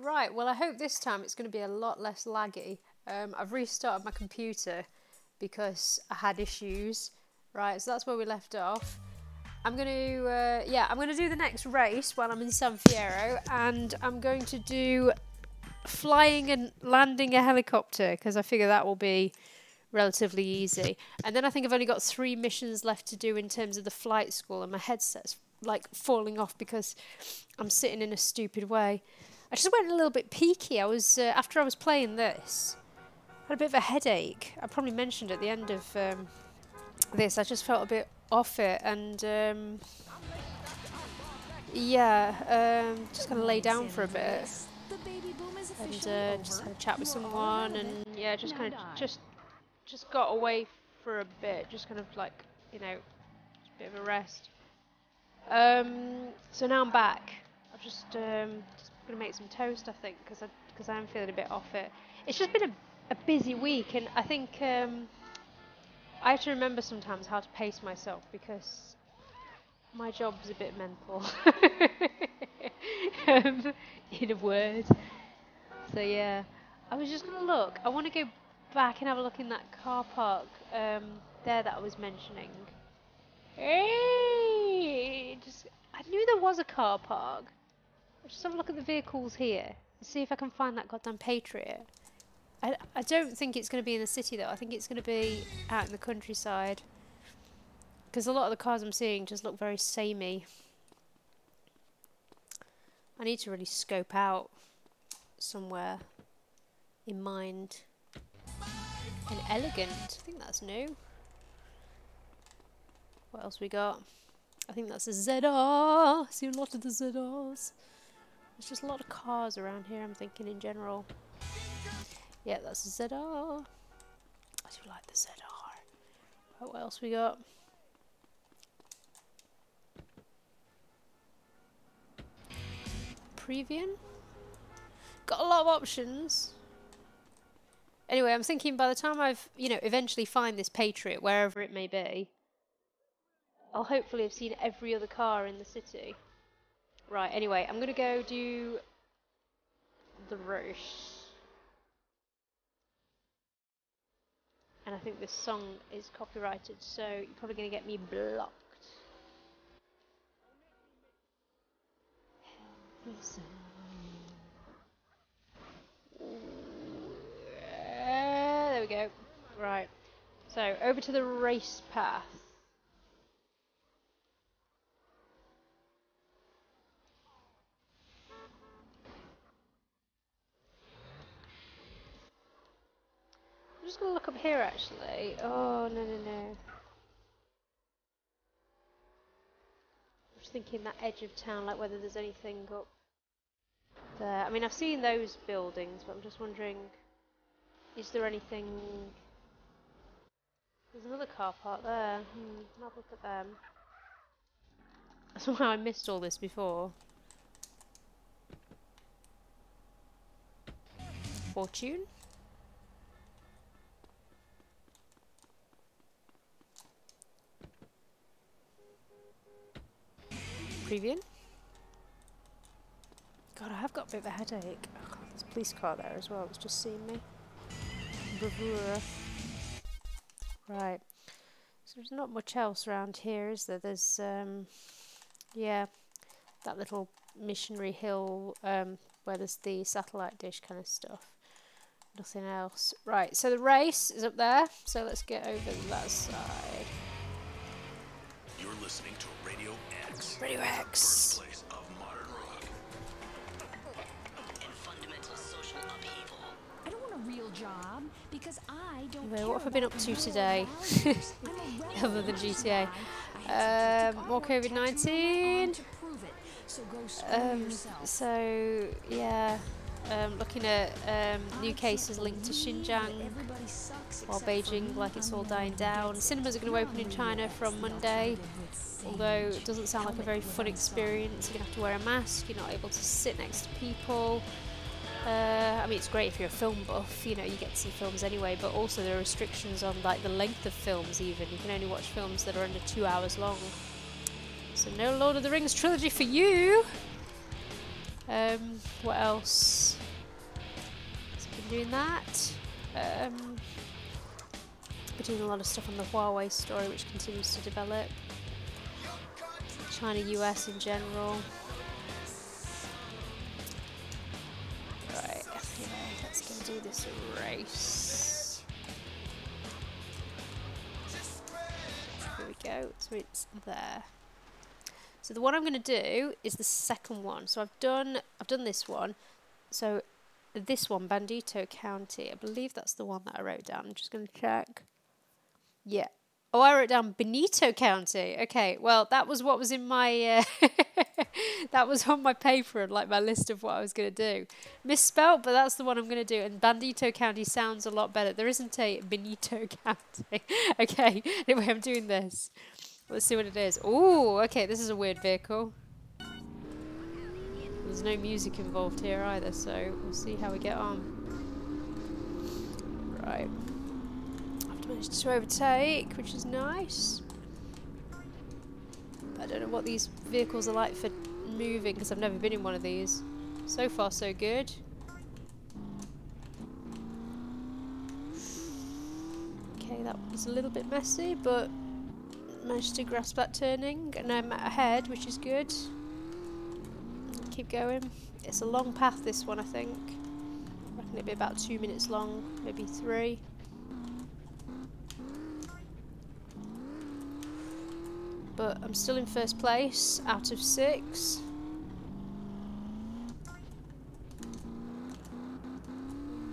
Right, well I hope this time it's going to be a lot less laggy. I've restarted my computer because I had issues. Right, so that's where we left off. I'm going to, I'm going to do the next race while I'm in San Fierro, and I'm going to do flying and landing a helicopter because I figure that will be relatively easy. And then I think I've only got 3 missions left to do in terms of the flight school, and my headset's like falling off because I'm sitting in a stupid way. I just went a little bit peaky. I was after I was playing this, I had a bit of a headache. I probably mentioned at the end of this, I just felt a bit off it, and just gonna lay down for a bit and just had a chat with someone, and yeah, just kind of just got away for a bit, just kind of like, you know, just a bit of a rest. So now I'm back. I'm just gonna make some toast, I think, because I am feeling a bit off it. It's just been a busy week, and I think I have to remember sometimes how to pace myself because my job is a bit mental. In a word. So yeah, I was just gonna look. I want to go back and have a look in that car park there that I was mentioning. Hey, I knew there was a car park. I'll just have a look at the vehicles here and see if I can find that goddamn Patriot. I don't think it's going to be in the city though. I think it's going to be out in the countryside, because a lot of the cars I'm seeing just look very samey. I need to really scope out somewhere in mind. And elegant, I think that's new. What else we got? I think that's a ZR. I see a lot of the ZRs. There's just a lot of cars around here, I'm thinking in general. Yeah, that's a ZR. I do like the ZR. Right, what else we got? Previan? Got a lot of options. Anyway, I'm thinking by the time I've, you know, eventually find this Patriot, wherever it may be, I'll hopefully have seen every other car in the city. Right, anyway, I'm going to go do the race. And I think this song is copyrighted, so you're probably going to get me blocked. There we go. Right. So, over to the race path. I'm just going to look up here actually. Oh, no. I'm just thinking that edge of town, like whether there's anything up there. I mean, I've seen those buildings, but I'm just wondering, is there anything... There's another car park there. I'll have a look at them. Somehow I missed all this before. Fortune? Previan? God, I have got a bit of a headache. Oh, there's a police car there as well. It's just seen me. Bravura. Right. So there's not much else around here, is there? There's, yeah, that little missionary hill where there's the satellite dish kind of stuff. Nothing else. Right, so the race is up there. So let's get over that side. You're listening to Radio X. Radio X. Birthplace of modern rock. And fundamental social upheaval. I don't want a real job because I don't Anyway, care what have I been up about to moral today? values. Other than GTA. More COVID-19. So, yeah. Looking at new cases linked to Xinjiang, while Beijing, like it's all dying down. Cinemas are going to open in China from Monday, although it doesn't sound like a very fun experience. You're going to have to wear a mask, you're not able to sit next to people. I mean, it's great if you're a film buff, you know, you get to see films anyway, but also there are restrictions on like the length of films even. You can only watch films that are under 2 hours long. So no Lord of the Rings trilogy for you! What else? doing that. We're doing a lot of stuff on the Huawei story, which continues to develop. China, US in general. Right, anyway, let's go do this race. Here we go, so it's there. So the one I'm going to do is the second one. So I've done this one. So this one, Bandito County, I believe that's the one that I wrote down. I'm just going to check. Yeah. Oh, I wrote down Bandito County. Okay, well, that was what was in my... that was on my paper, like my list of what I was going to do. Misspelt, but that's the one I'm going to do. And Bandito County sounds a lot better. There isn't a Benito County. Okay, anyway, I'm doing this. Let's see what it is. Ooh, okay, this is a weird vehicle. There's no music involved here either, so we'll see how we get on. Right. I've managed to overtake, which is nice. I don't know what these vehicles are like for moving, because I've never been in one of these. So far, so good. Okay, that was a little bit messy, but managed to grasp that turning, and I'm ahead, which is good. Keep going. It's a long path, this one, I think. I reckon it'll be about 2 minutes long, maybe 3. But I'm still in first place out of 6.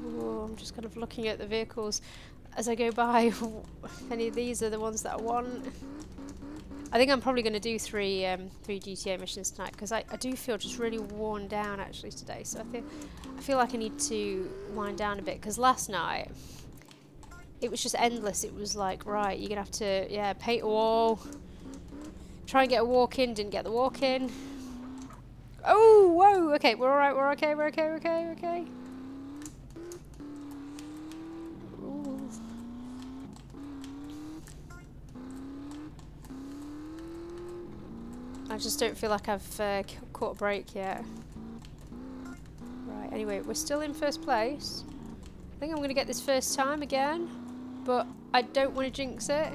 Ooh, I'm just kind of looking at the vehicles as I go by. If any of these are the ones that I want. I think I'm probably going to do three GTA missions tonight, because I do feel just really worn down actually today. So I feel like I need to wind down a bit, because last night it was just endless. It was like, right, you're going to have to, paint a wall, try and get a walk in, didn't get the walk in. Oh, whoa, okay, we're alright, we're okay, we're okay, we're okay, we're okay. Ooh. I just don't feel like I've caught a break yet. Right, anyway, we're still in first place. I think I'm going to get this first time again, but I don't want to jinx it.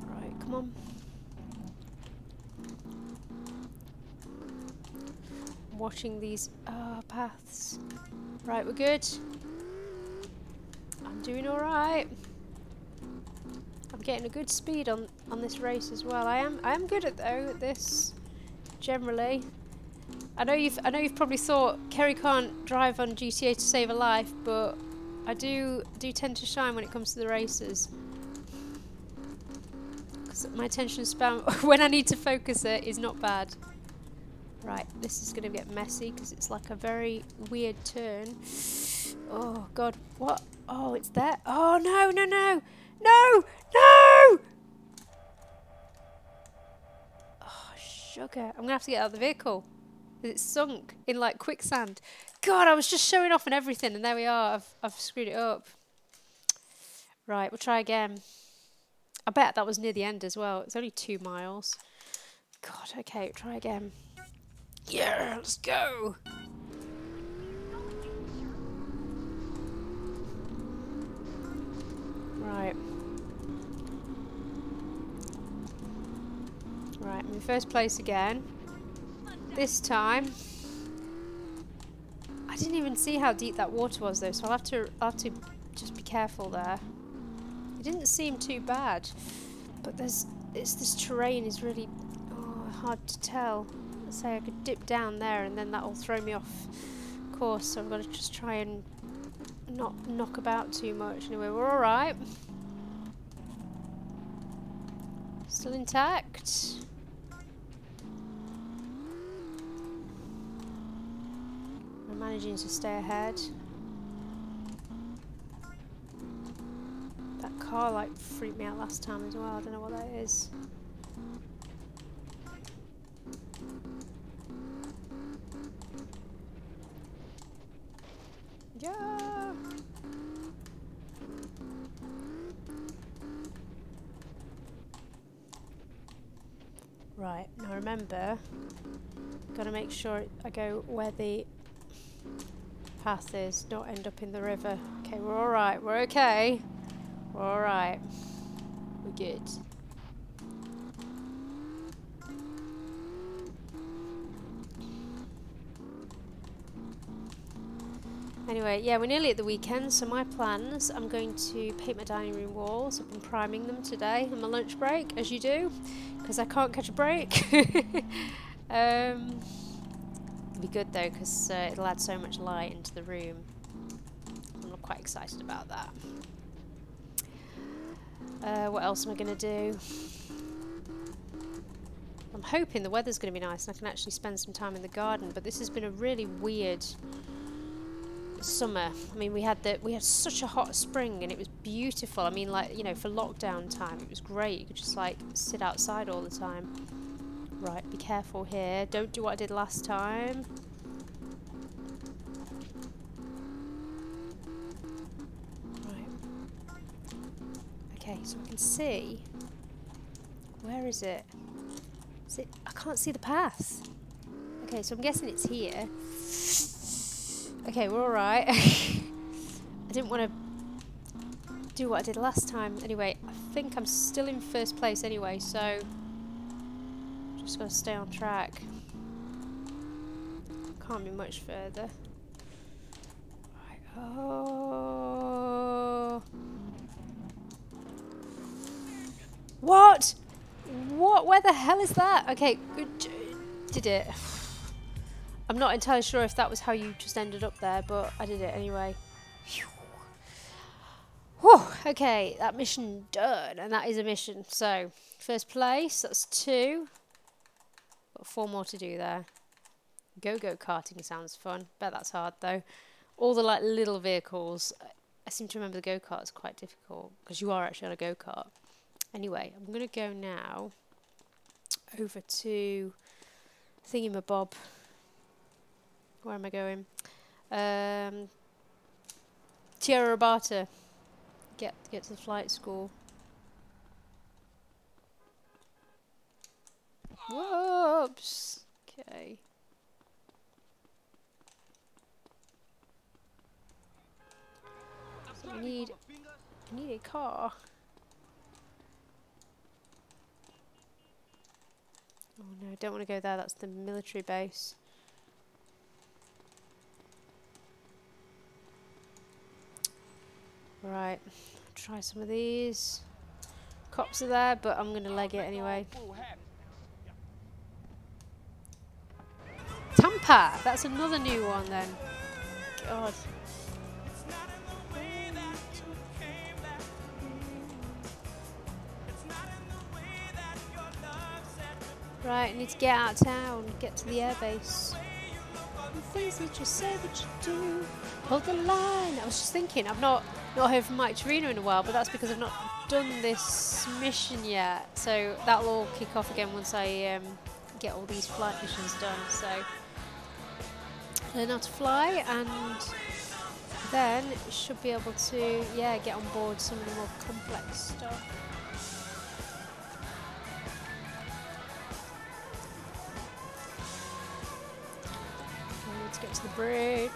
Right, come on. I'm watching these paths. Right, we're good. I'm doing alright. I'm getting a good speed on this race as well. I am good at this generally. I know you've probably thought Kerry can't drive on GTA to save a life, but I do tend to shine when it comes to the races. Because my attention span when I need to focus it is not bad. Right, this is going to get messy because it's like a very weird turn. Oh god, what? Oh, it's there. Oh no, no, no. No! No! Oh, sugar. I'm going to have to get out of the vehicle. It's sunk in like quicksand. God, I was just showing off and everything, and there we are. I've screwed it up. Right, we'll try again. I bet that was near the end as well. It's only 2 miles. God, okay, try again. Yeah, let's go. Right. Right, I'm in first place again. This time, I didn't even see how deep that water was though, so I'll have to just be careful there. It didn't seem too bad, but this terrain is really hard to tell. Let's say I could dip down there, and then that will throw me off course. So I've got to just try and not knock about too much. Anyway, we're all right. Still intact. I'm managing to stay ahead. That car like freaked me out last time as well. I don't know what that is. Yeah. Right, now remember, Gotta make sure I go where the path is, not end up in the river. Okay, we're alright. We're okay. We're alright. We're good. Anyway, yeah, we're nearly at the weekend, so my plans, I'm going to paint my dining room walls. I've been priming them today on my lunch break, as you do, because I can't catch a break. It'll be good though, because it'll add so much light into the room. I'm not quite excited about that. What else am I going to do? I'm hoping the weather's going to be nice and I can actually spend some time in the garden, but this has been a really weird summer. I mean, we had such a hot spring and it was beautiful. I mean, like, you know, for lockdown time it was great. You could just like sit outside all the time. Right, be careful here. Don't do what I did last time. Right. Okay, so I can see. Where is it? Is it? I can't see the path. Okay, so I'm guessing it's here. Okay, we're alright. I didn't want to do what I did last time. Anyway, I think I'm still in first place anyway, so just gotta stay on track. Can't be much further. Right. Oh. What? What? Where the hell is that? Okay, good. Did it. I'm not entirely sure if that was how you just ended up there, but I did it anyway. Whew, okay, that mission done, and that is a mission. So, first place, that's 2. Got 4 more to do there. Go-go karting sounds fun. Bet that's hard though. All the like little vehicles. I seem to remember the go-kart is quite difficult because you are actually on a go-kart. Anyway, I'm gonna go now over to Thingamabob. Where am I going? Tierra Rabata. Get to the flight school. Whoops. Okay. So I need a car. Oh no, I don't want to go there. That's the military base. Right, try some of these. Cops are there, but I'm going to leg it anyway. Tampa! That's another new one then. God. Right, I need to get out of town, get to the airbase. The things that you say that you do. Hold the line. I was just thinking, I've not heard from Mike Torino in a while, but that's because I've not done this mission yet. So that'll all kick off again once I get all these flight missions done. So learn how to fly, and then should be able to, yeah, get on board some of the more complex stuff. Let's get to the bridge.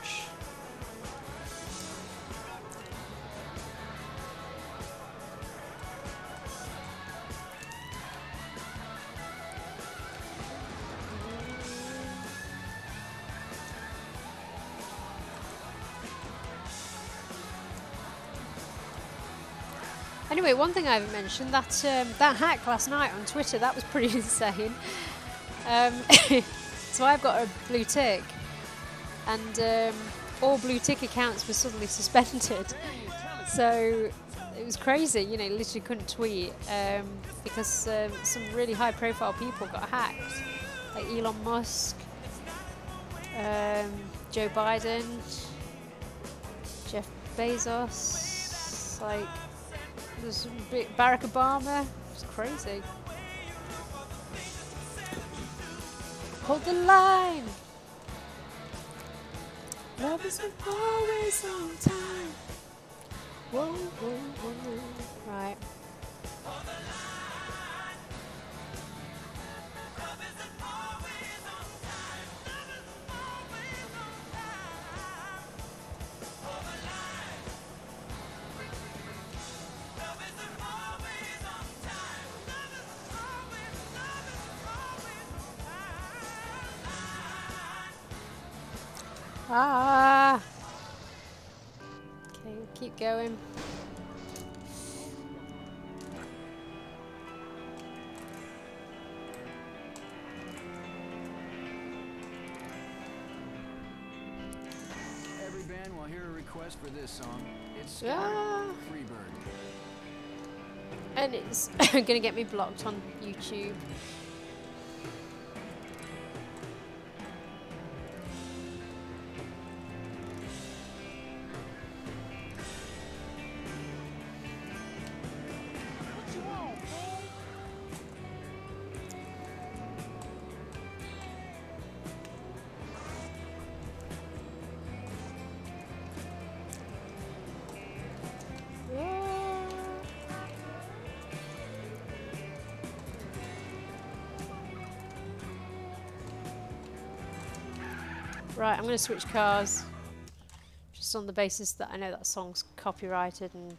Anyway, one thing I haven't mentioned, that hack last night on Twitter, that was pretty insane. So I've got a blue tick, and all blue tick accounts were suddenly suspended. So it was crazy, you know, literally couldn't tweet because some really high profile people got hacked, like Elon Musk, Joe Biden, Jeff Bezos, like there's Barack Obama. It's crazy. Hold the line. Love isn't always on time. Whoa, whoa, whoa. Right. Ah! Okay, we'll keep going. Every band will hear a request for this song. It's Ah! Freebird. And it's gonna get me blocked on YouTube. Right, I'm going to switch cars. Just on the basis that I know that song's copyrighted and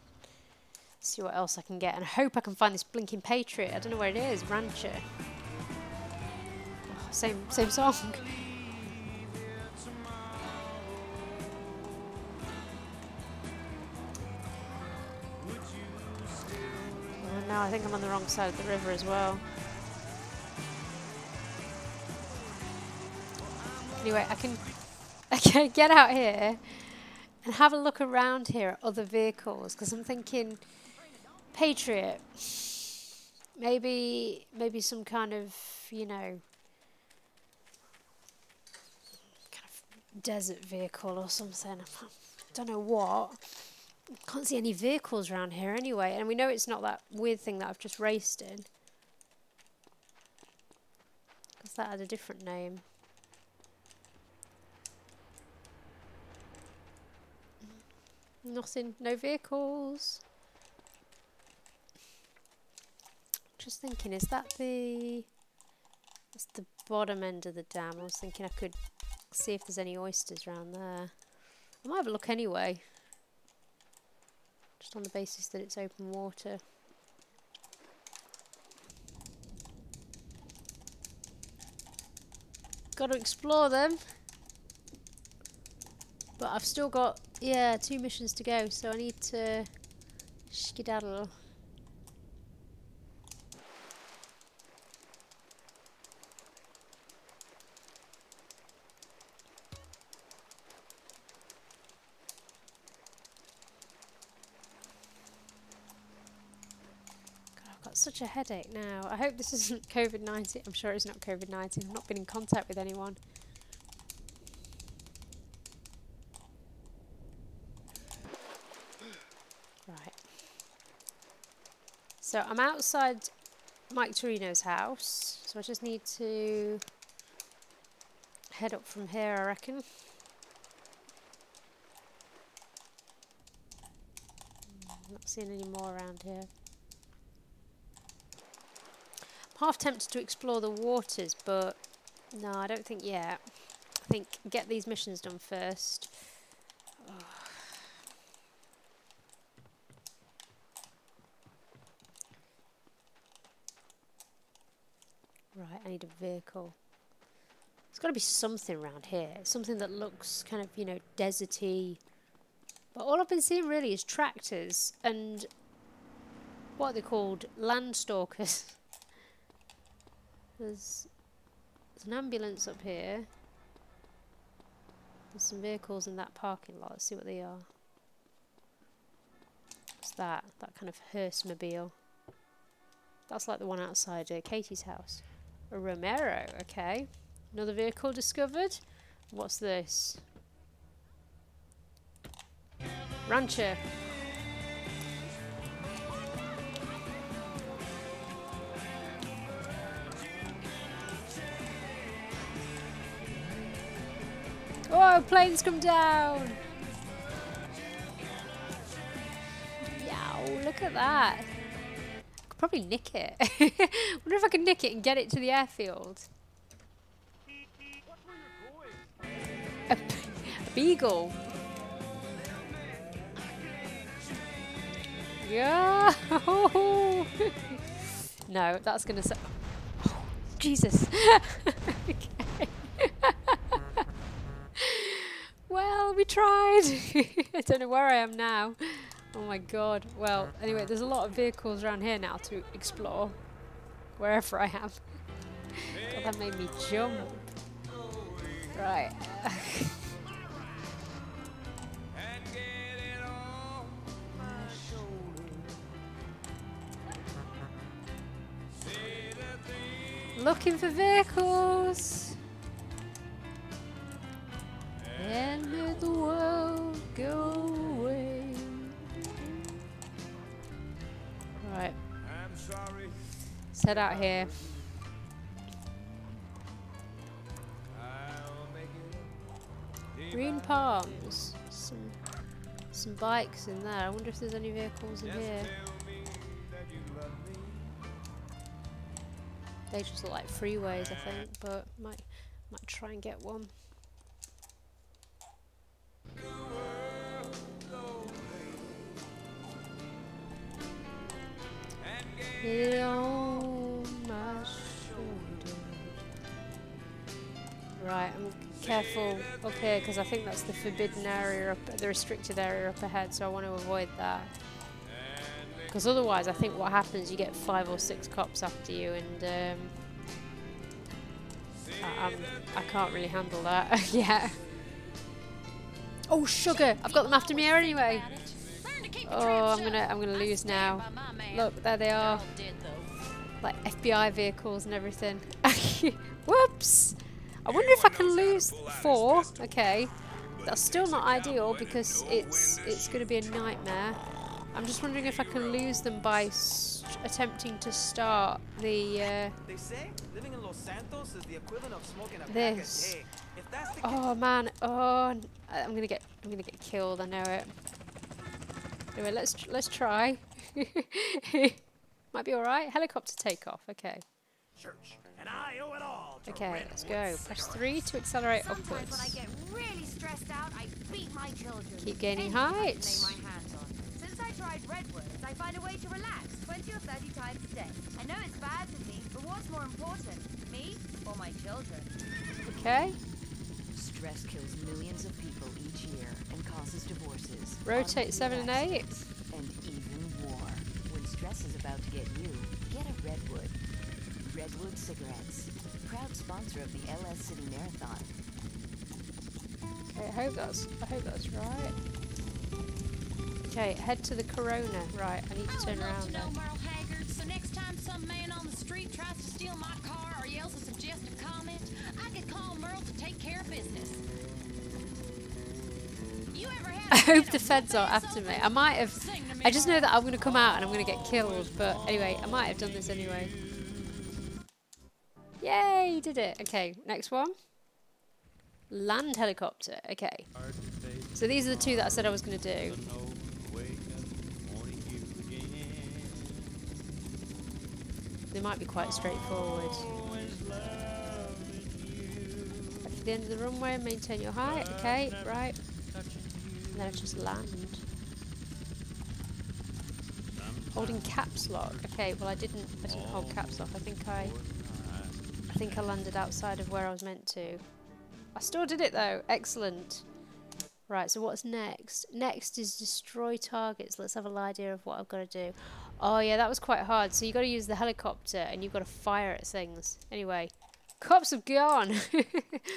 see what else I can get. And I hope I can find this blinking Patriot. I don't know where it is. Rancher. Oh, same song. Oh no, I think I'm on the wrong side of the river as well. Anyway, I can get out here and have a look around here at other vehicles because I'm thinking Patriot, maybe some kind of, you know, kind of desert vehicle or something. I don't know what. Can't see any vehicles around here anyway, and we know it's not that weird thing that I've just raced in because that had a different name. Nothing, no vehicles. Just thinking, is that that's the bottom end of the dam? I was thinking I could see if there's any oysters around there. I might have a look anyway. Just on the basis that it's open water. Got to explore them. But I've still got, yeah, 2 missions to go, so I need to skedaddle. God, I've got such a headache now. I hope this isn't COVID-19. I'm sure it's not COVID-19. I've not been in contact with anyone. Right. So I'm outside Mike Torino's house, so I just need to head up from here, I reckon. I'm not seeing any more around here. I'm half tempted to explore the waters, but no, I don't think yet. I think get these missions done first. Oh. Right, I need a vehicle. There's got to be something around here. Something that looks kind of, you know, deserty. But all I've been seeing really is tractors and what are they called? Land stalkers. There's an ambulance up here. There's some vehicles in that parking lot. Let's see what they are. What's that? That kind of hearse-mobile. That's like the one outside Katie's house. A Romero, okay. Another vehicle discovered. What's this? Rancher. Oh, planes come down. Yow, look at that. Probably nick it. Wonder if I can nick it and get it to the airfield. A beagle. Yeah. No, that's gonna say. Oh, Jesus. Okay. we tried. I don't know where I am now. Oh my god. Well, anyway, there's a lot of vehicles around here now to explore. Wherever I am. God, that made me jump. Right. Looking for vehicles. And let the world go away. Right. Let's head out here. Green palms. Some bikes in there. I wonder if there's any vehicles in here. They just look like freeways, I think, but might try and get one. It on my shoulder. Right, I'm careful up here because I think that's the forbidden area, the restricted area up ahead, so I want to avoid that. Because otherwise, I think what happens, you get 5 or 6 cops after you, and I can't really handle that. Yeah. Oh, sugar! I've got them after me anyway. Oh, I'm gonna lose now. Look, there they are. Like FBI vehicles and everything. Whoops! I wonder if I can lose 4. Okay, that's still not ideal because it's going to be a nightmare. I'm just wondering if I can lose them by attempting to start the They say living in Los Santos is the equivalent of smoking a this. pack a day. If that's the Oh man! Oh, I'm gonna get killed. I know it. Anyway, let's try. Might be all right. Helicopter takeoff. Okay. church, and I owe it all to Okay, let's go. Press 3 to accelerate Sometimes when I upwards. get really stressed out, I beat my children. Keep gaining Anything I can height. lay my hands on. Since I tried redwoods, I find a way to relax 20 or 30 times a day. I know it's bad for me, but what's more important, me or my children? Okay. Stress kills millions of people each year and causes divorces. Rotate 7 and 8. And even war. When stress is about to get you, get a Redwood. Redwood cigarettes. Proud sponsor of the LS City Marathon. Okay, I hope that's right. Okay, head to the Corona. Right, I need to turn around now. Merle Haggard, so next time some man on the street tries to steal my car or yells a suggestive comment, I could call Merle to take care of business. You ever had I hope the feds are after me. I might have. I just know that I'm going to come out and I'm going to get killed. But anyway, I might have done this anyway. Yay, you did it. Okay, next one. Land helicopter. Okay. So these are the two that I said I was going to do. They might be quite straightforward. At the end of the runway, maintain your height. Okay, right. And then I just land. Holding caps lock. Okay, well I didn't hold caps lock. I think I landed outside of where I was meant to. I still did it though. Excellent. Right, so what's next? Next is destroy targets. Let's have an idea of what I've got to do. Oh yeah, that was quite hard. So you got to use the helicopter and you've got to fire at things. Anyway, cops have gone.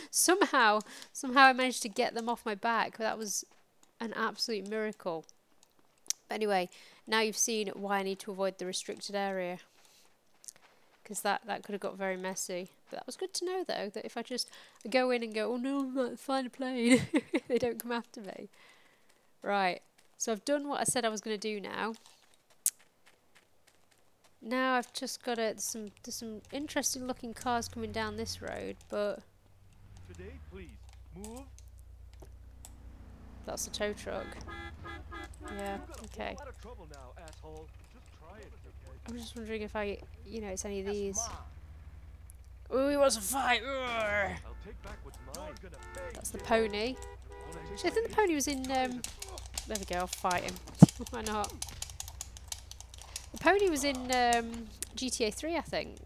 somehow I managed to get them off my back. That was an absolute miracle. But anyway, now you've seen why I need to avoid the restricted area. Because that could have got very messy. But that was good to know though, that if I just go in and go, oh no, I'm not flying a plane, they don't come after me. Right, so I've done what I said I was going to do now. Now I've just got there's some interesting looking cars coming down this road, but Today, please move. that's a tow truck. Yeah, okay. Out of trouble now, asshole. Just try it, okay? I'm just wondering if it's any of these. Oh, he wants to fight! Urgh. I'll take back what's mine. That's the pony. Actually, I think the pony was in, there we go, I'll fight him. Why not? The pony was in GTA 3, I think.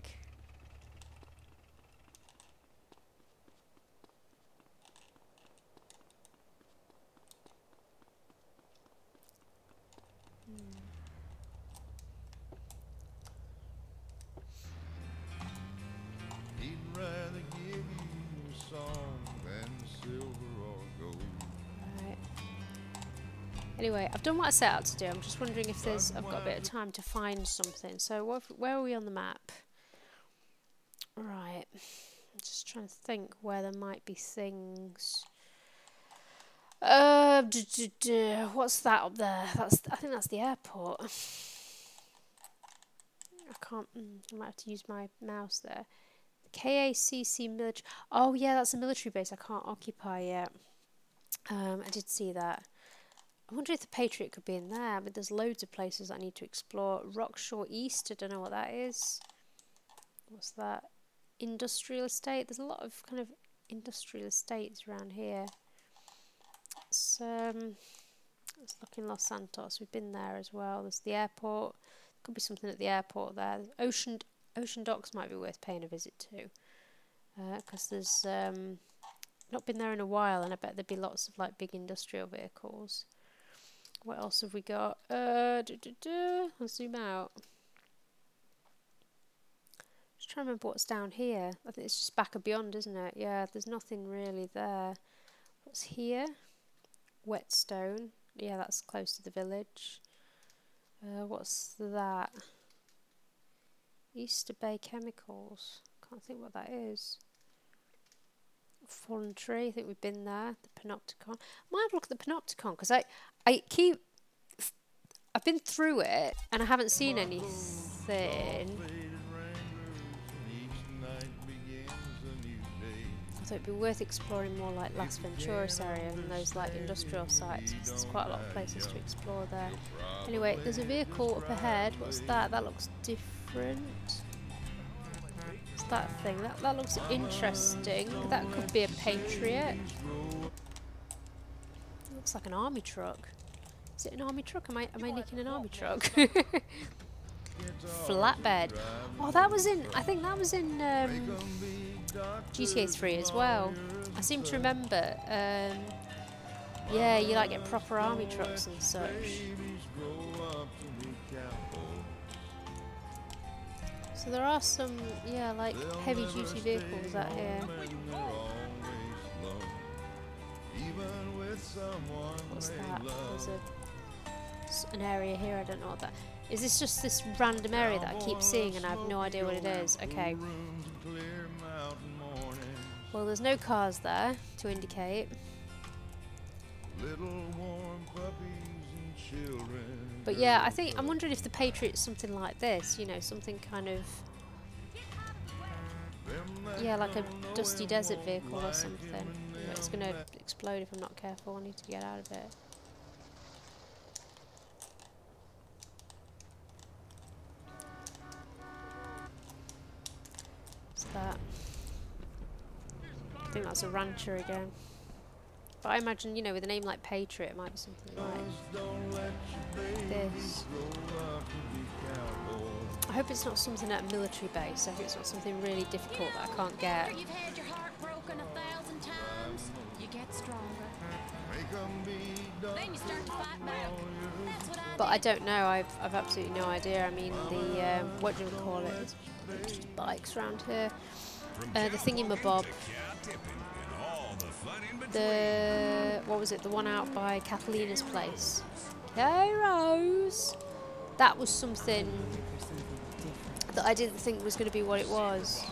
Anyway, I've done what I set out to do. I'm just wondering if I've got a bit of time to find something. So where are we on the map? Right. I'm just trying to think where there might be things. What's that up there? I think that's the airport. I can't. I might have to use my mouse there. KACC military. Oh yeah, that's a military base I can't occupy yet. I did see that. I wonder if the Patriot could be in there, but there's loads of places I need to explore. Rockshore East. I don't know what that is. What's that? Industrial estate. There's a lot of kind of industrial estates around here. Let's look in Los Santos. We've been there as well. There's the airport. Could be something at the airport there. Ocean Docks might be worth paying a visit to, because there's not been there in a while, and I bet there'd be lots of like big industrial vehicles. What else have we got? Let's zoom out. Just trying to remember what's down here. I think it's just back and beyond, isn't it? Yeah, there's nothing really there. What's here? Whetstone. Yeah, that's close to the village. What's that? Easter Bay Chemicals. Can't think what that is. Fallen Tree. I think we've been there. The Panopticon. Might have a look at the Panopticon because I've been through it and I haven't seen anything. I thought it'd be worth exploring more like Las Venturas area and those like industrial sites, because there's quite a lot of places to explore there. Anyway, there's a vehicle up ahead. What's that? That looks different. What's that thing? That looks interesting. That could be a Patriot. It looks like an army truck. Is it an army truck? Am I nicking an army truck? Flatbed. Oh, that was in. I think that was in GTA 3 as well. I seem to remember. Yeah, you like get proper army trucks and such. So there are some, yeah, like heavy duty vehicles out here. What's that? There's an area here. I don't know what that. Is this just this random area that I keep seeing and I have no idea what it is? Okay. Well, there's no cars there to indicate. But yeah, I'm wondering if the Patriot's something like this, you know, something kind of, yeah, like a dusty desert vehicle or something. It's going to explode if I'm not careful. I need to get out of it. What's that? I think that's a rancher again. But I imagine, you know, with a name like Patriot, it might be something like this. I hope it's not something at a military base. I hope it's not something really difficult that I can't get. After you've had your heart broken 1,000 times, you get stronger. Then you start to fight back. That's what But I don't know. I've absolutely no idea. I mean, the what do you call it? Just bikes around here. The thingamabob. What was it? The one out by Catalina's place. Hey Rose! That was something that I didn't think was going to be what it was.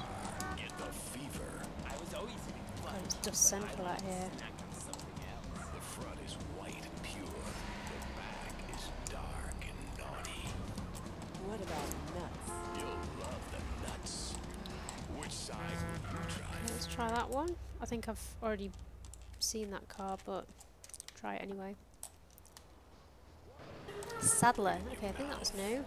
God, it's dust central out here. The front is white and pure. The back is dark and naughty. What about nuts? You'll love the nuts. Which size will you try? Let's try that one. I think I've already seen that car, but try it anyway. Saddler. Okay, I think that was new.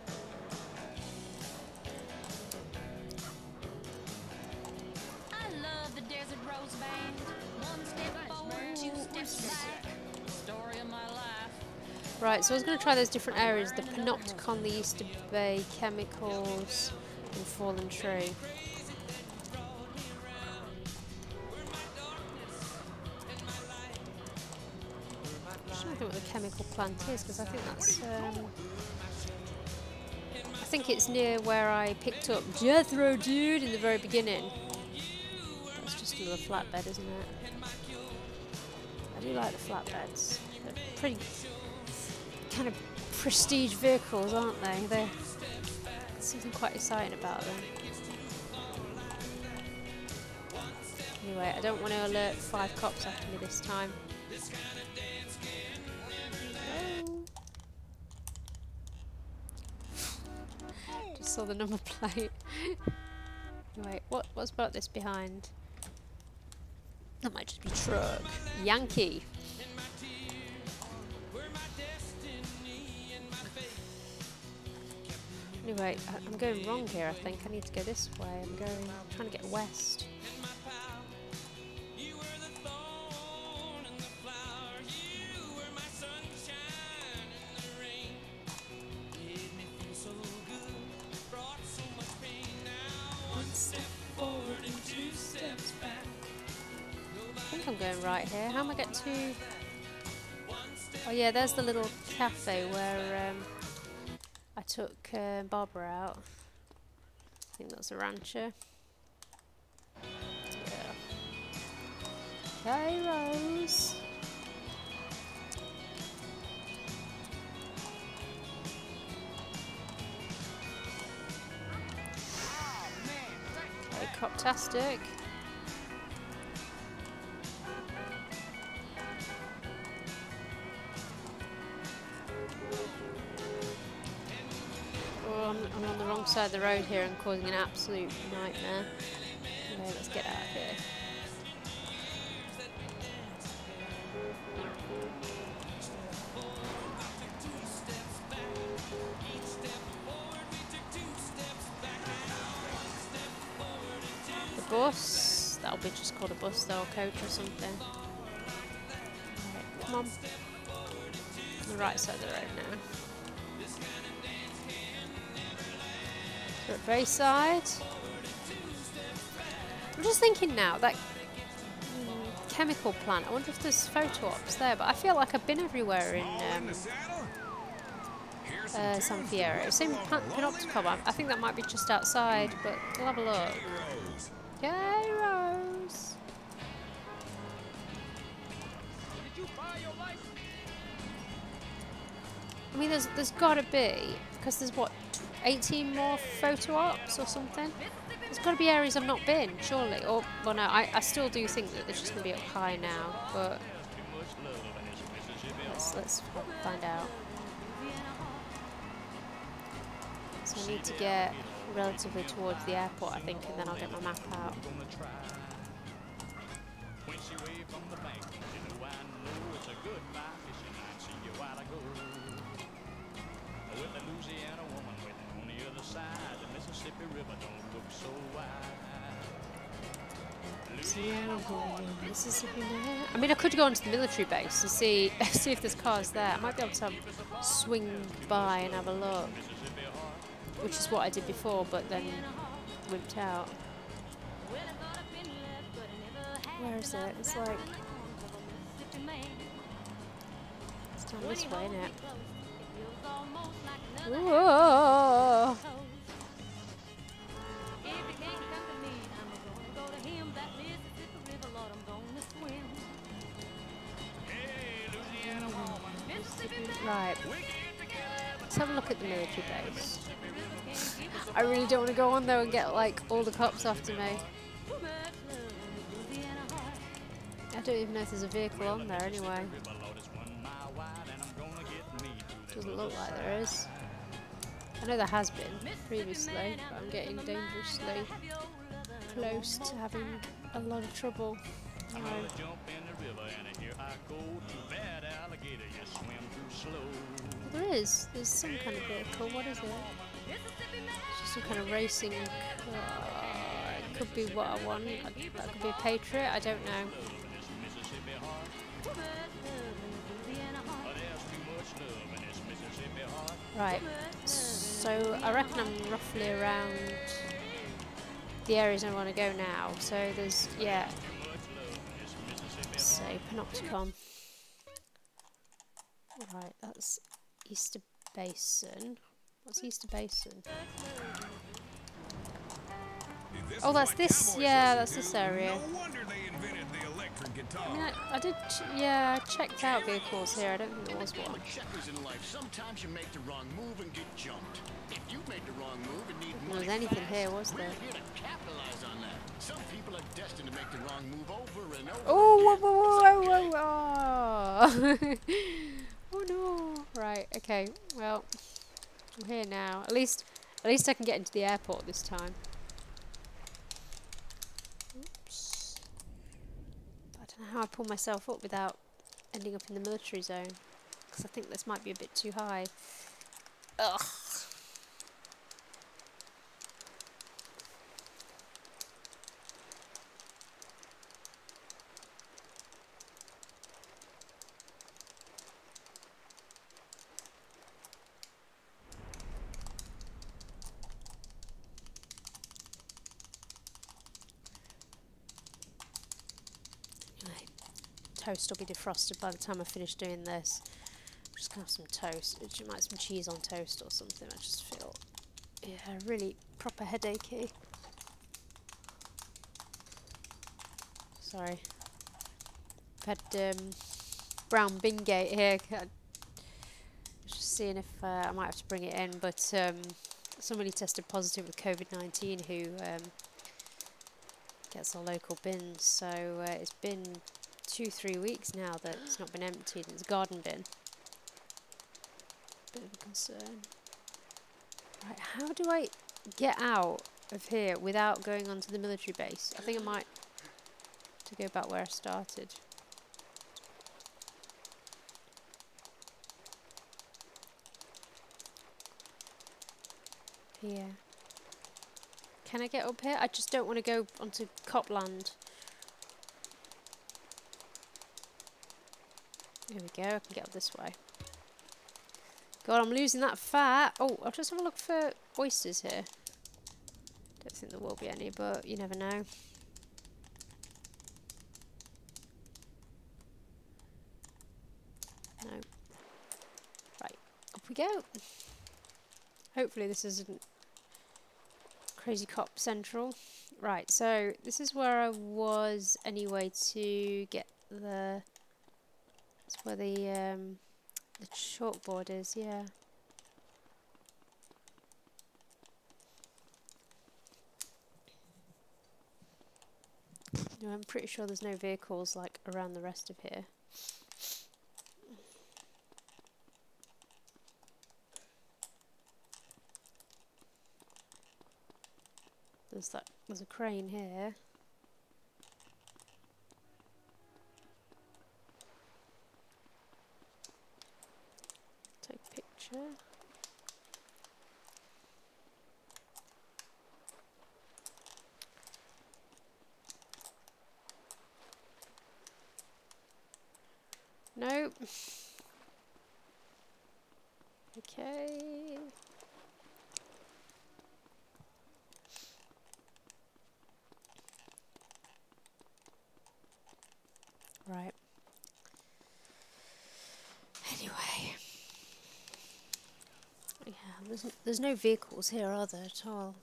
I love the Desert Rose Band. One step forward, two steps back. Story of my life. Right, so I was going to try those different areas. The Panopticon, the Easter Bay Chemicals, and Fallen Tree. I don't know what the chemical plant is, because I think that's I think it's near where I picked up Jethro Dude in the very beginning. That's just another flatbed, isn't it? I do like the flatbeds. They're pretty kind of prestige vehicles, aren't they? There's something quite exciting about them. Anyway, I don't want to alert 5 cops after me this time. Oh. Just saw the number plate. Wait, what's about this behind? That might just be truck. Yankee. Anyway, I'm going wrong here, I think. I need to go this way. I'm trying to get west. I think I'm going right here. How am I get to... Oh yeah, there's the little cafe where I took Barbara out. I think that's a rancher. Yeah. Hey Rose! Okay, coptastic. I'm on the wrong side of the road here and causing an absolute nightmare. Okay, let's get out of here. The bus, that'll be just called a bus though, or coach or something. Right, come on. On the right side of the road now. We're at Bayside. I'm just thinking now, that chemical plant, I wonder if there's photo ops there, but I feel like I've been everywhere in San Fierro. Same Panopticon, I think that might be just outside, but we'll have a look. Yay, Rose! I mean, there's gotta be, because there's what, 18 more photo ops or something? There's got to be areas I've not been, surely. Or, well, no, I still do think that they're just going to be up high now, but let's find out. So I need to get relatively towards the airport, I think, and then I'll get my map out. Mississippi. I mean, I could go onto the military base and see if there's cars there. I might be able to swing by and have a look, which is what I did before, but then wimped out. Where is it? It's like it's down this way, isn't it? Whoa! Right, let's have a look at the military base. I really don't want to go on there and get like all the cops after me. I don't even know if there's a vehicle on there anyway. Doesn't look like there is. I know there has been previously, but I'm getting dangerously close to having a lot of trouble. There's some kind of vehicle. What is it? It's just some kind of racing car. It could be what I want. That could be a Patriot. I don't know. Right. So I reckon I'm roughly around the areas I want to go now. So there's, yeah. Say Panopticon. Right, that's Easter Basin. What's Easter Basin? Oh, that's this. Yeah, that's this area. No wonder they invented the electric guitar. I mean, I did. Yeah, I checked out vehicles here. I don't think there was Game one. of checkers in life. Sometimes you make the wrong move and get jumped. If you make the wrong move and need There money was anything fast, here, was there? we're here to capitalize on that. Some people are destined to make the wrong move over and over Oh, again. whoa, whoa, whoa, whoa. Oh no. Right. Okay. Well, I'm here now. At least I can get into the airport this time. Oops. I don't know how I pull myself up without ending up in the military zone, because I think this might be a bit too high. Ugh. Toast will be defrosted by the time I finish doing this. I'm just gonna have some toast. Might some cheese on toast or something. I just feel, yeah, really proper headachy. Sorry. I've had brown Bingate here. Just seeing if I might have to bring it in, but somebody tested positive with COVID-19 who gets our local bins. So it's been 2-3 weeks now that it's not been emptied. It's a garden bin. Bit of a concern. Right, how do I get out of here without going onto the military base? I think I might have to go back where I started. Here. Can I get up here? I just don't want to go onto Copland. There we go, I can get up this way. God, I'm losing that fat. Oh, I'll just have a look for oysters here. Don't think there will be any, but you never know. No. Right, up we go. Hopefully this isn't Crazy Cop Central. Right, so this is where I was anyway to get the... That's where the chalkboard is, yeah. No, I'm pretty sure there's no vehicles like around the rest of here. There's a crane here. Take a picture. Nope. Okay. Right. Anyway. Yeah, there's no vehicles here, are there, at all?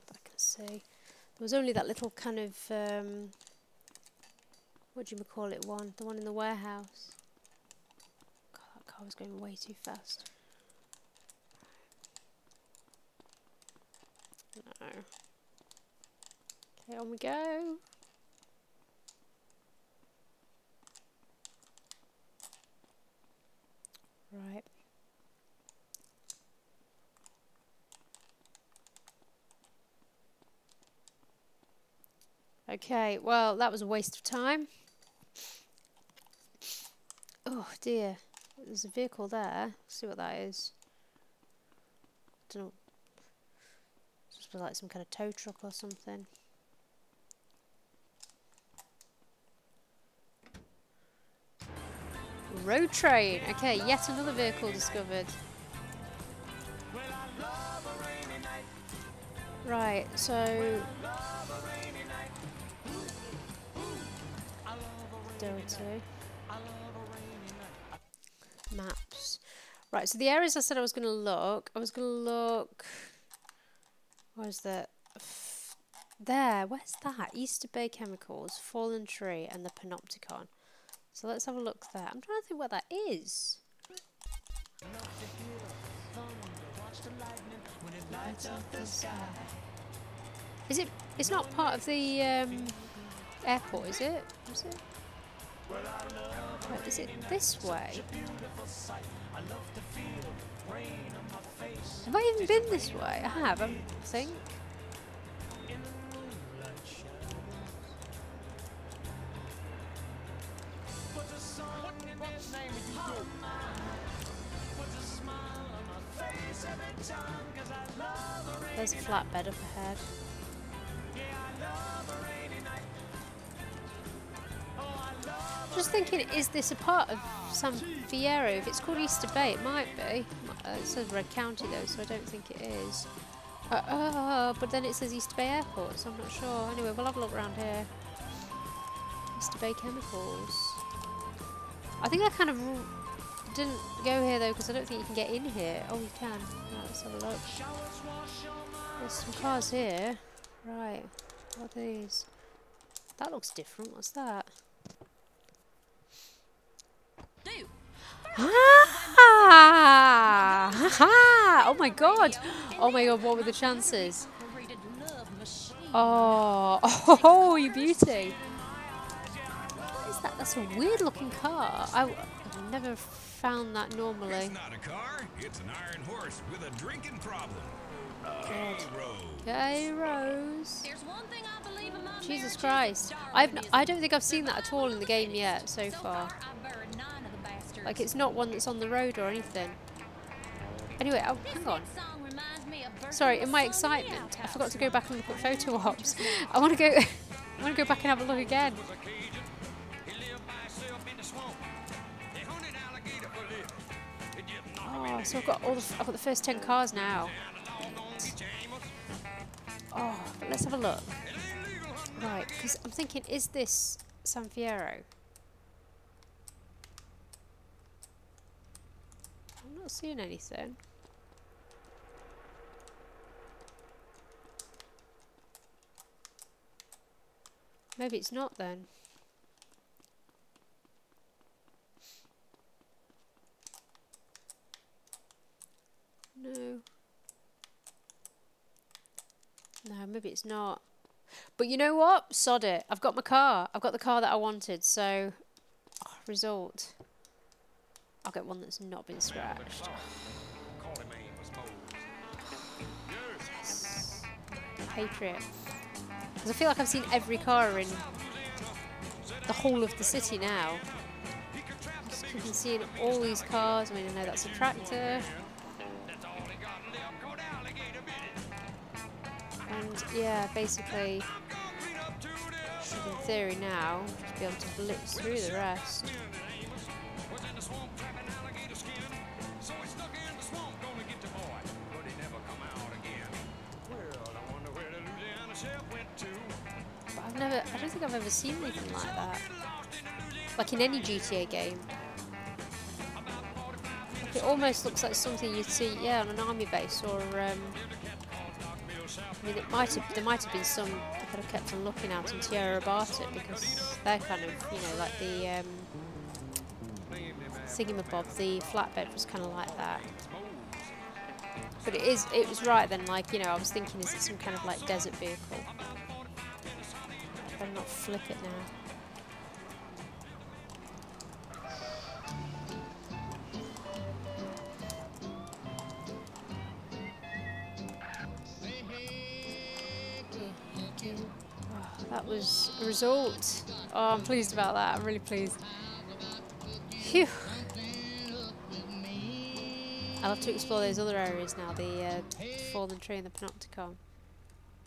That I can see. There was only that little kind of what do you call it one? The one in the warehouse. God, that car was going way too fast. No. Okay, on we go. Right. Okay, well, that was a waste of time. Oh dear, there's a vehicle there. Let's see what that is. Don't know. Just like some kind of tow truck or something. Road train. Okay, yet another vehicle discovered. Right, so Delta maps. Right, so the areas I said I was going to look. What was that? There, where's that? Easter Bay Chemicals, Fallen Tree, and the Panopticon. So let's have a look there. I'm trying to think what that is. Is it? It's not part of the airport, is it? Is it? Wait, is it this way? Have I even been this way? I have, I think. There's a flatbed up ahead. Just thinking, is this a part of San Fierro? If it's called Easter Bay, it might be. It says Red County though, so I don't think it is. But then it says Easter Bay Airport, so I'm not sure. Anyway, we'll have a look around here. Easter Bay Chemicals. I think I kind of didn't go here though, because I don't think you can get in here. Oh, you can. Right, let's have a look. There's some cars here. Right, what are these? That looks different. What's that? Ah! Oh my god! Oh my god, what were the chances? Oh, you beauty! What is that? That's a weird looking car. I've never found that normally. It's not a car, it's an iron horse with a drinking problem. Gay Rose. There's one thing I believe in my Jesus marriage is Christ. Darwin is I don't think I've seen that at all in the game yet so far. I've buried 9 of the bastards. Like, it's not one that's on the road or anything. Anyway, oh, hang on. This song reminds me of Sorry, in my Virgil Sullivan excitement, I Outhouse. forgot to go back and look at photo ops. I want to go. I want to go back and have a look again. Oh, so I've got the first 10 cars now. Oh, but let's have a look. Right, because I'm thinking, is this San Fierro? I'm not seeing anything. Maybe it's not then. No. No, maybe it's not. But you know what? Sod it. I've got my car. I've got the car that I wanted, so... result. I'll get one that's not been scratched. Yes. Patriot. Because I feel like I've seen every car in the whole of the city now. Just keep seeing all these cars. I mean, I know that's a tractor. And yeah, basically, should in theory now just be able to blitz through the rest. But I don't think I've ever seen anything like that. Like in any GTA game. Like it almost looks like something you'd see, yeah, on an army base or I mean, there might have been some I could have kept on looking at in Tierra Barton because they're kind of, you know, like the thingamabob, the flatbed was kind of like that. But it was right then, like, you know, I was thinking, is it some kind of like desert vehicle? I better not flip it now. That was a result. Oh, I'm pleased about that. I'm really pleased. Phew. I'll have to explore those other areas now, the Fallen Tree and the Panopticon.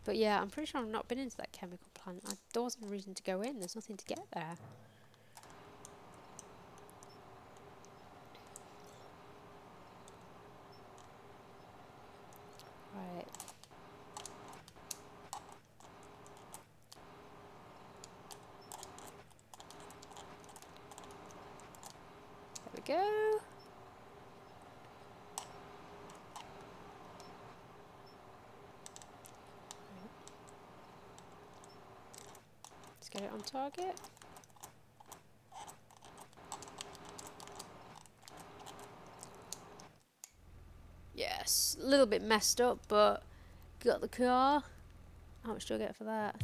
But yeah, I'm pretty sure I've not been into that chemical plant. There wasn't a reason to go in. There's nothing to get there. Right. There we go. Get it on target. Yes, a little bit messed up, but got the car. How much do I get for that?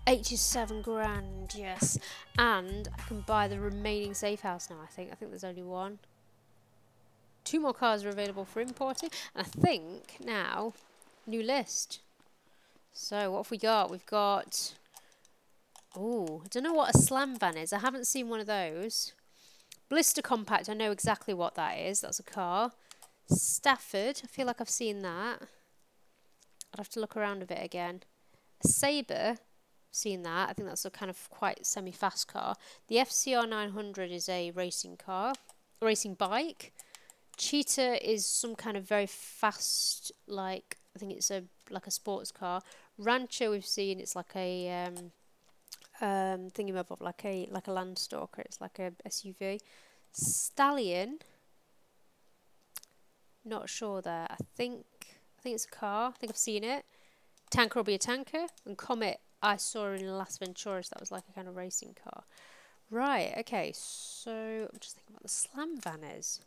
87 grand, yes. And I can buy the remaining safe house now, I think. I think there's only one. 2 more cars are available for importing. And I think now, new list. So what have we got? We've got... Oh, I don't know what a slam van is. I haven't seen one of those. Blister compact, I know exactly what that is. That's a car. Stafford, I feel like I've seen that. I'd have to look around a bit again. A Sabre, seen that. I think that's a kind of quite semi-fast car. The FCR 900 is a racing car, racing bike. Cheetah is some kind of very fast, like I think it's like a sports car. Rancher we've seen, it's like a thingy-mabob, like a Landstalker. It's like a SUV. Stallion, not sure there. I think it's a car. I think I've seen it. Tanker will be a tanker. And Comet I saw in Las Venturas. That was like a kind of racing car. Right, okay. So I'm just thinking what the slam van is.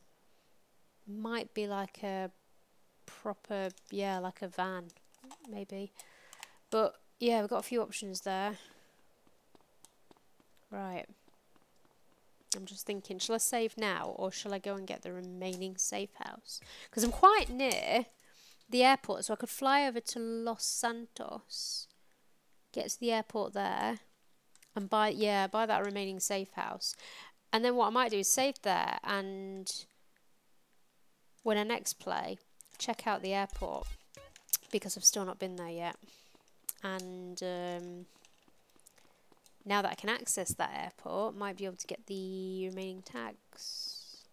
Might be like a proper, yeah, like a van. Maybe. But yeah, we've got a few options there. Right. I'm just thinking, shall I save now or shall I go and get the remaining safe house? Because I'm quite near the airport, so I could fly over to Los Santos, get to the airport there, and buy that remaining safe house. And then what I might do is save there, and when I next play, check out the airport, because I've still not been there yet. And now that I can access that airport, might be able to get the remaining tags.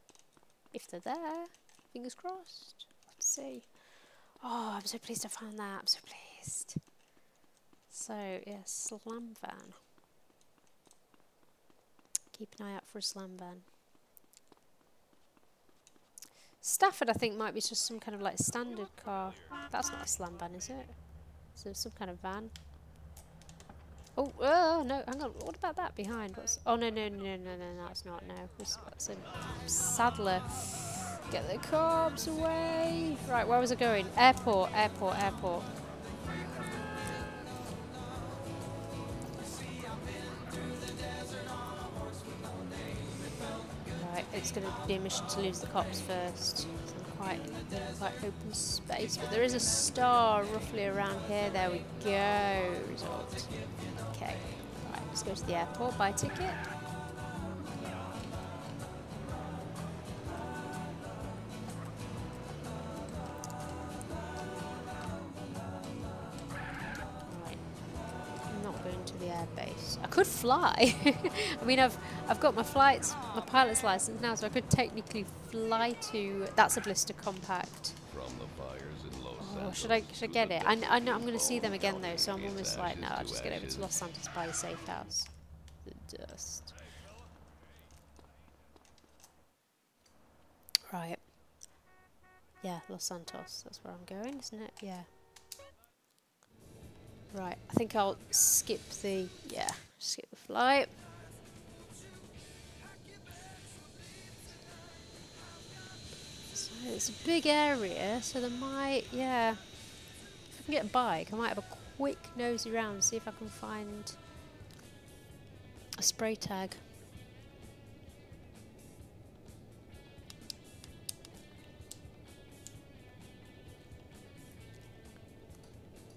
If they're there, fingers crossed. Let's see. Oh, I'm so pleased I found that. I'm so pleased. So, yeah, slam van. Keep an eye out for a slam van. Stafford, I think, might be just some kind of like standard car. That's not a slam van, is it? So some kind of van. Oh, no, hang on. What about that behind? Oh, no, that's not. No, that's a Saddler. Get the cobs away. Right, where was I going? Airport. Right, it's going to be a mission to lose the cops first. Quite open space, but there is a star roughly around here. There we go. Result. Okay, right, let's go to the airport, buy a ticket. Right, I'm not going to the airbase. I could fly. I mean, I've got my pilot's license now, so I could technically fly to. That's a blister compact. Oh, should I get it? I know I'm going to see them again though, so I'm almost like, no, I'll just get over to Los Santos, buy a safe house. The dust. Right. Yeah, Los Santos. That's where I'm going, isn't it? Yeah. Right. I think I'll skip the flight. It's a big area, so there might, yeah. If I can get a bike, I might have a quick nosy round, see if I can find a spray tag.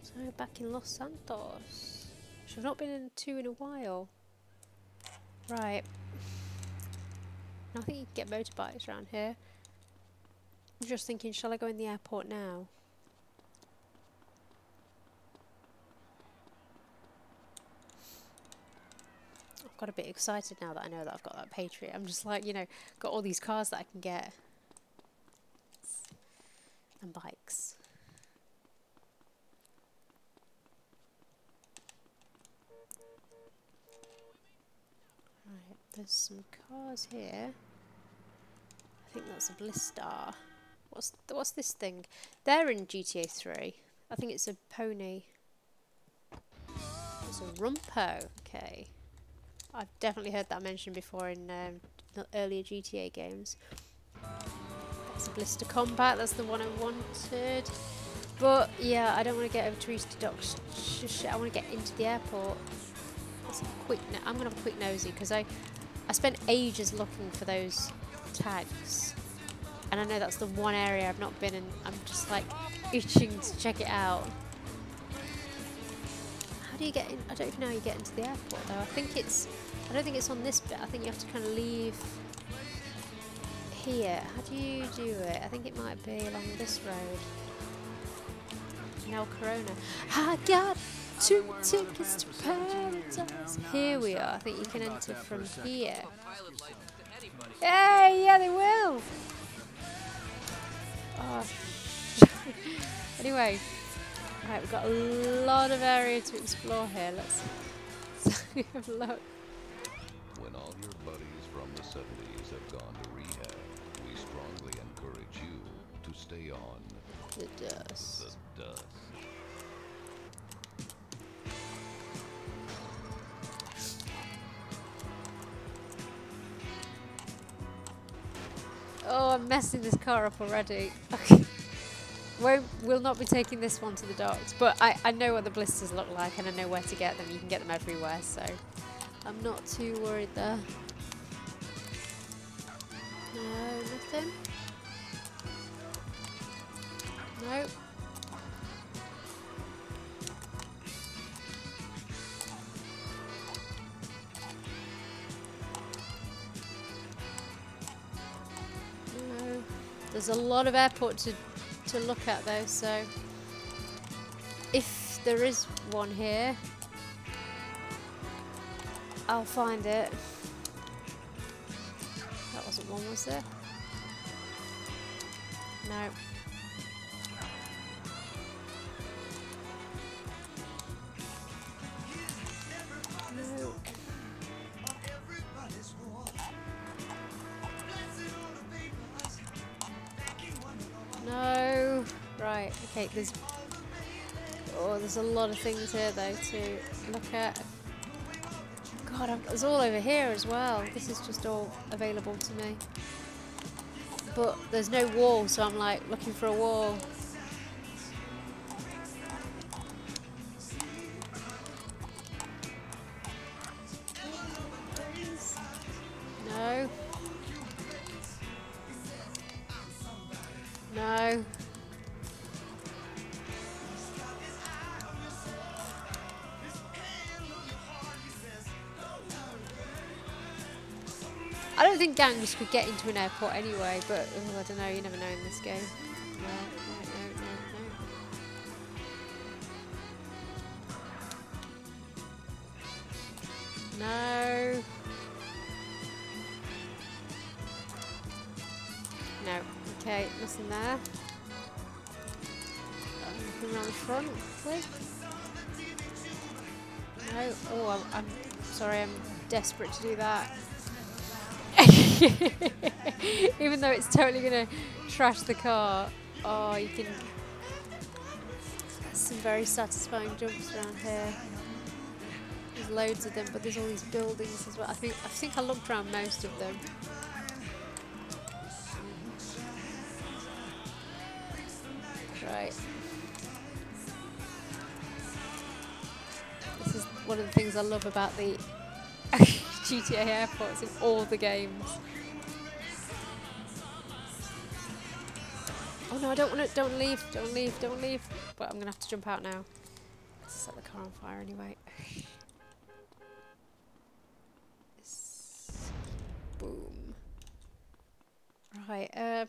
So back in Los Santos, which I've not been into in a while. Right. I think you can get motorbikes around here. I'm just thinking, shall I go in the airport now? I've got a bit excited now that I know that I've got that Patriot. I'm just like, you know, got all these cars that I can get. And bikes. Right, there's some cars here. I think that's a Blistar. What's this thing? They're in GTA 3. I think it's a pony. Rumpo. Okay. I've definitely heard that mentioned before in the earlier GTA games. That's a blister combat. That's the one I wanted. But yeah, I don't want to get over to Easter Docks. I want to get into the airport. That's a quick. I'm gonna have a quick nosy because I spent ages looking for those tags, and I know that's the one area I've not been in. I'm just like itching to check it out. How do you get in? I don't even know how you get into the airport though. I don't think it's on this bit. I think you have to kind of leave here. How do you do it? I think it might be along this road. El Corona. I got 2 tickets to paradise. Here we are. I think you can enter from here. Hey, yeah, they will. Oh, anyway, right, we've got a lot of area to explore here. Let's have a look. When all your buddies from the 70s have gone to rehab, we strongly encourage you to stay on The dust. the dust. Oh, I'm messing this car up already. Okay. We'll not be taking this one to the docks, but I know what the blisters look like and I know where to get them. You can get them everywhere, so I'm not too worried there. No, nothing. Nope. No. There's a lot of airport to look at though, so if there is one here, I'll find it. That wasn't one, was there? No. No. Right, okay, there's a lot of things here though to look at. God, there's all over here as well. This is just all available to me. But there's no wall, so I'm like looking for a wall. No. No. I don't think gangs could get into an airport anyway, but I don't know, you never know in this game. No. No. Okay, nothing there. Nothing around the front, please. No. Oh, I'm sorry, I'm desperate to do that. Even though it's totally gonna trash the car. Oh, you can. There's some very satisfying jumps around here. There's loads of them, but there's all these buildings as well. I think I looked around most of them. Right. This is one of the things I love about the GTA airports in all the games. Oh no, I don't want to. Don't leave. But I'm gonna have to jump out now. Let's set the car on fire anyway. Boom. Right. I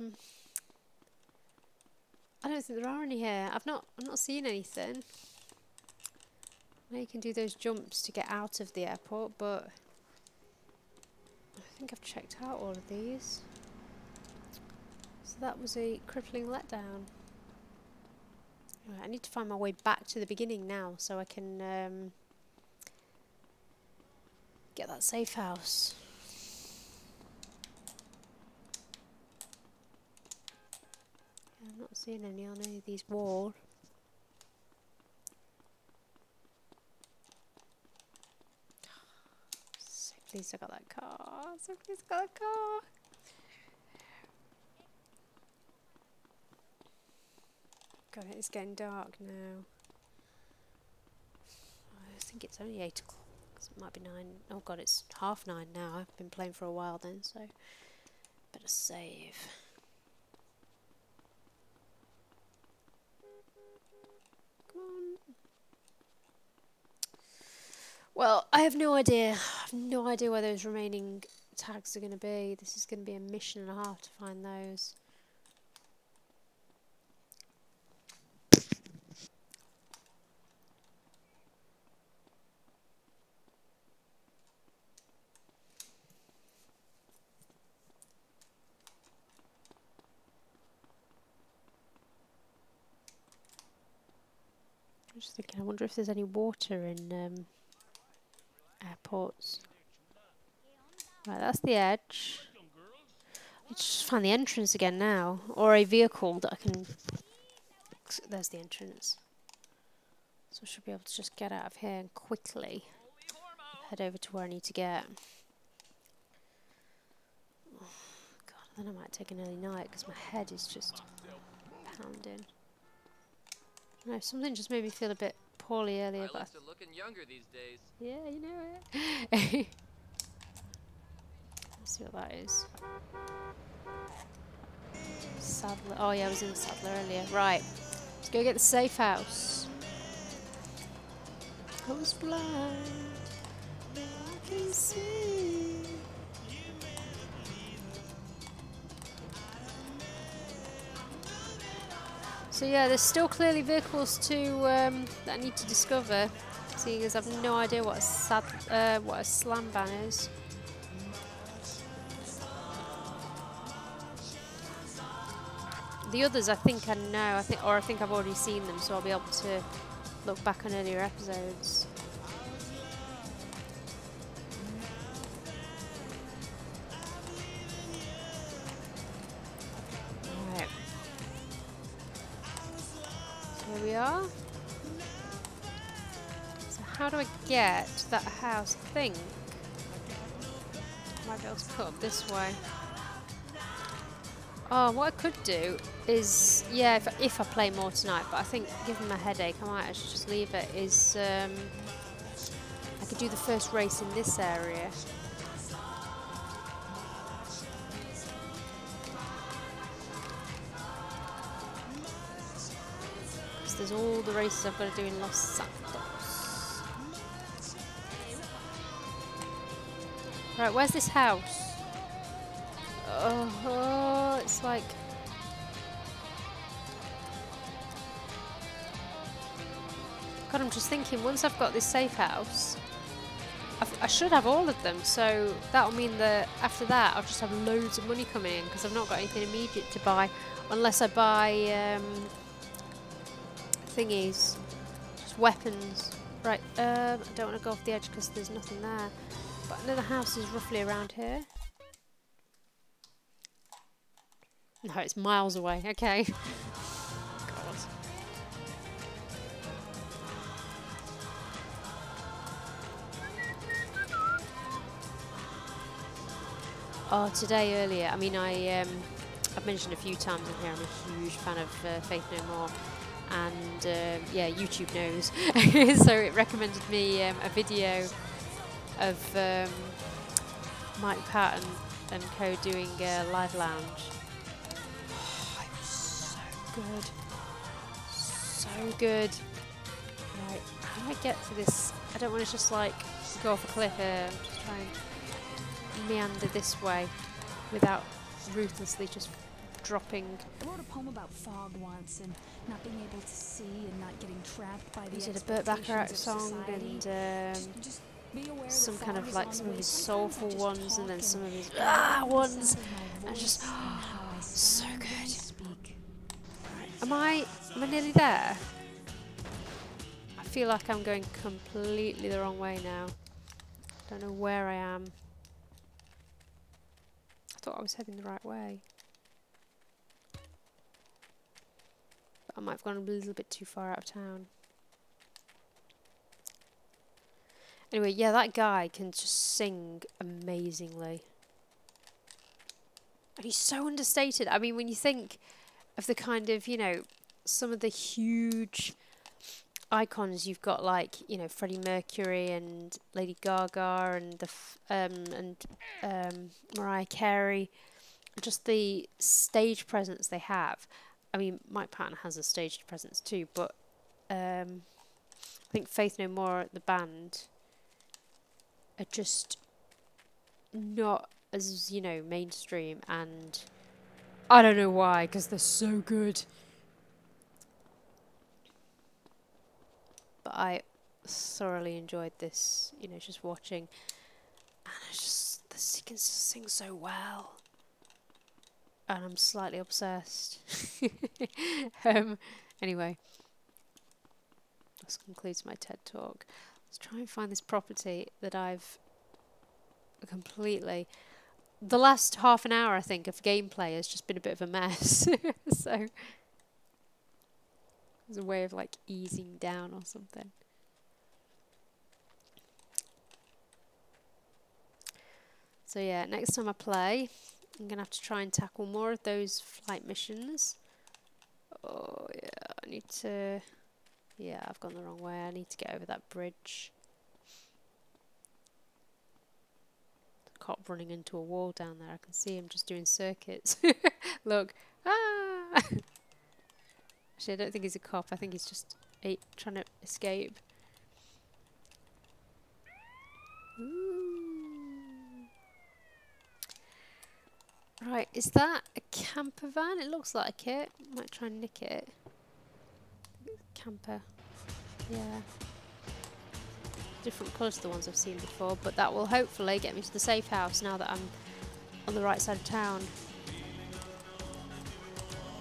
don't think there are any here. I've not seen anything. I know you can do those jumps to get out of the airport, but I think I've checked out all of these. So that was a crippling letdown. Right, I need to find my way back to the beginning now so I can get that safe house. I'm not seeing any on any of these walls. pleased I got that car. So pleased I got that car. God, it's getting dark now. I think it's only 8 o'clock. It might be 9. Oh god, it's 9:30 now. I've been playing for a while then, so better save. Come on. Well, I have no idea. I have no idea where those remaining tags are going to be. This is going to be a mission and a half to find those. I'm just thinking, I wonder if there's any water in airports. Right, that's the edge. Let's just find the entrance again now. Or a vehicle that I can... There's the entrance. So I should be able to just get out of here and quickly head over to where I need to get. Oh, God, then I might take an early night because my head is just pounding. No, something just made me feel a bit poorly earlier. But looking younger these days. yeah, you know it. Let's see what that is. Saddler. Oh yeah, I was in the Saddler earlier. Right, let's go get the safe house. I was blind, now I can see. So yeah, there's still clearly vehicles to that I need to discover, seeing as I've no idea what a slam ban is. The others I think I know, I think I've already seen them, so I'll be able to look back on earlier episodes. Right. So here we are. So how do I get to that house? I think I might be able to put up this way. Oh, what I could do is, yeah, if I play more tonight, but I think given my headache I might actually just leave it, is I could do the first race in this area. Because there's all the races I've got to do in Los Santos. Right, where's this house? Oh, it's like... God, I'm just thinking, once I've got this safe house, I should have all of them, so that'll mean that after that I'll just have loads of money coming in, because I've not got anything immediate to buy, unless I buy thingies, just weapons. Right, I don't want to go off the edge because there's nothing there, but another house is roughly around here. No, it's miles away. Okay. God. Oh, today earlier. I mean, I've mentioned a few times in here. I'm a huge fan of Faith No More, and yeah, YouTube knows. So it recommended me a video of Mike Pat and co doing Live Lounge. Good. So good. Right, how do I get to this? I don't want to just like go off a cliff here. I'm just trying to meander this way without ruthlessly just dropping. I wrote a poem about fog once and not being able to see and not getting trapped by the Is it a Burt Bacharach song society. and Just be aware some that kind fog of is like on some the of way. his Sometimes I soulful just ones talk and then some of his and ones. the sound of my And just voice and how I so sound when I good. speak. Am I nearly there? I feel like I'm going completely the wrong way now. Don't know where I am. I thought I was heading the right way. But I might have gone a little bit too far out of town. Anyway, yeah, that guy can just sing amazingly. And he's so understated. I mean, when you think of the kind of, you know, some of the huge icons you've got, like, you know, Freddie Mercury and Lady Gaga and Mariah Carey, just the stage presence they have. I mean, Mike Patton has a stage presence too, but I think Faith No More, the band, are just not as, you know, mainstream, and I don't know why, because they're so good. But I thoroughly enjoyed this, you know, just watching, and it's just, he can just sing so well, and I'm slightly obsessed. Anyway, this concludes my TED talk. Let's try and find this property that I've completely... The last half an hour, I think, of gameplay has just been a bit of a mess. So there's a way of, like, easing down or something. So yeah, next time I play, I'm going to have to try and tackle more of those flight missions. Oh yeah, I need to... Yeah, I've gone the wrong way. I need to get over that bridge. Cop running into a wall down there. I can see him just doing circuits. Look. Ah! Actually, I don't think he's a cop. I think he's just trying to escape. Ooh. Right, is that a camper van? It looks like it. Might try and nick it. Camper. Yeah. Different colours to the ones I've seen before, but that will hopefully get me to the safe house now that I'm on the right side of town.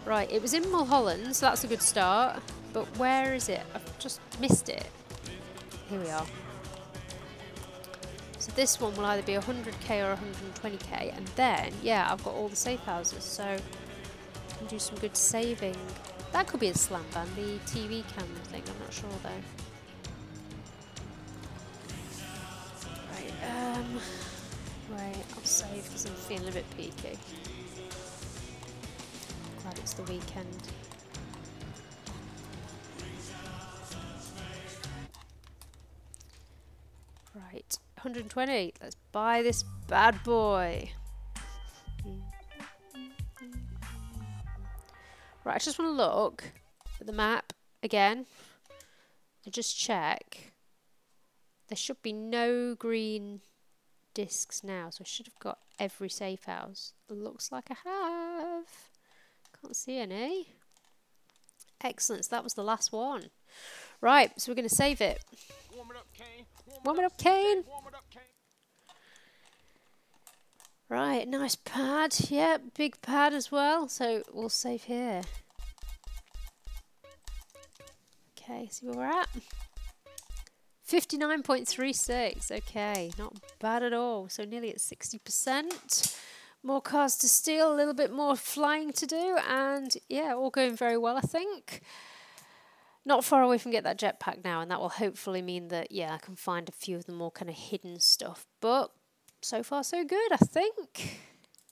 Right, it was in Mulholland, so that's a good start. But where is it? I've just missed it. Here we are. So this one will either be 100k or 120k, and then, yeah, I've got all the safe houses, so I can do some good saving. That could be a slam band, the TV camera thing, I'm not sure though. Right, I'll save because I'm feeling a bit peaky. Glad it's the weekend. Right, 120. Let's buy this bad boy. Right, I just want to look at the map again and just check. There should be no green discs now, so I should have got every safe house. Looks like I have. Can't see any. Excellent, so that was the last one. Right, so we're going to save it. Warm it up, Kane. Warm it up, Kane. Right, nice pad. Yeah, big pad as well, so we'll save here. Okay, see where we're at. 59.36, okay, not bad at all. So nearly at 60%. More cars to steal, a little bit more flying to do, and yeah, all going very well, I think. Not far away from get that jetpack now, and that will hopefully mean that, yeah, I can find a few of the more kind of hidden stuff. But so far so good, I think.